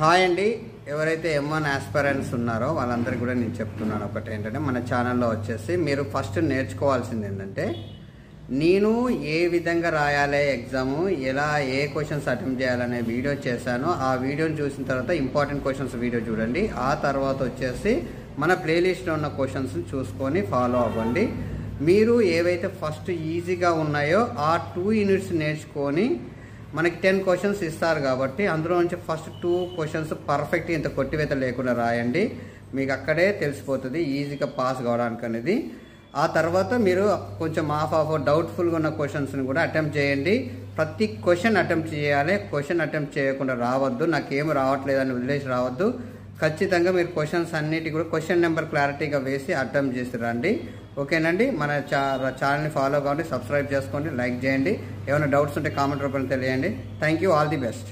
Hi అండి. ఎవరైతే M1 aspirants ఉన్నారో వాళ్ళందరికీ కూడా నేను చెప్తున్నాను ఒకటి ఏంటంటే, మన ఛానల్లో వచ్చేసి మీరు ఫస్ట్ నేర్చుకోవాల్సింది ఏంటంటే, నేను ఏ విధంగా రాయాలి ఎగ్జాము, ఎలా ఏ క్వశ్చన్స్ అటెంప్ట్ చేయాలనే వీడియో చేశాను. ఆ వీడియోని చూసిన తర్వాత ఇంపార్టెంట్ క్వశ్చన్స్ వీడియో చూడండి. ఆ తర్వాత వచ్చేసి మన ప్లేలిస్ట్లో ఉన్న క్వశ్చన్స్ని చూసుకొని ఫాలో అవ్వండి. మీరు ఏవైతే ఫస్ట్ ఈజీగా ఉన్నాయో ఆ 2 యూనిట్స్ నేర్చుకొని, మనకి 10 క్వశ్చన్స్ ఇస్తారు కాబట్టి అందులో నుంచి ఫస్ట్ 2 క్వశ్చన్స్ పర్ఫెక్ట్ ఇంత కొట్టివేత లేకుండా రాయండి. మీకు అక్కడే తెలిసిపోతుంది ఈజీగా పాస్ కావడానికి అనేది. ఆ తర్వాత మీరు కొంచెం ఆఫ్ డౌట్ఫుల్గా ఉన్న క్వశ్చన్స్ని కూడా అటెంప్ట్ చేయండి. ప్రతి క్వశ్చన్ అటెంప్ట్ చేయాలి. క్వశ్చన్ అటెంప్ట్ చేయకుండా రావద్దు, నాకేం రావట్లేదని వదిలేసి రావద్దు. ఖచ్చితంగా మీరు క్వశ్చన్స్ అన్నిటి కూడా క్వశ్చన్ నెంబర్ క్లారిటీగా వేసి అటెంప్ట్ చేసి రండి. ఓకేనండి. మన ఛానల్ని ఫాలో కావండి, సబ్స్క్రైబ్ చేసుకోండి, లైక్ చేయండి. ఏమైనా డౌట్స్ ఉంటే కామెంట్ రూపంలో తెలియండి. Thank you. All the best.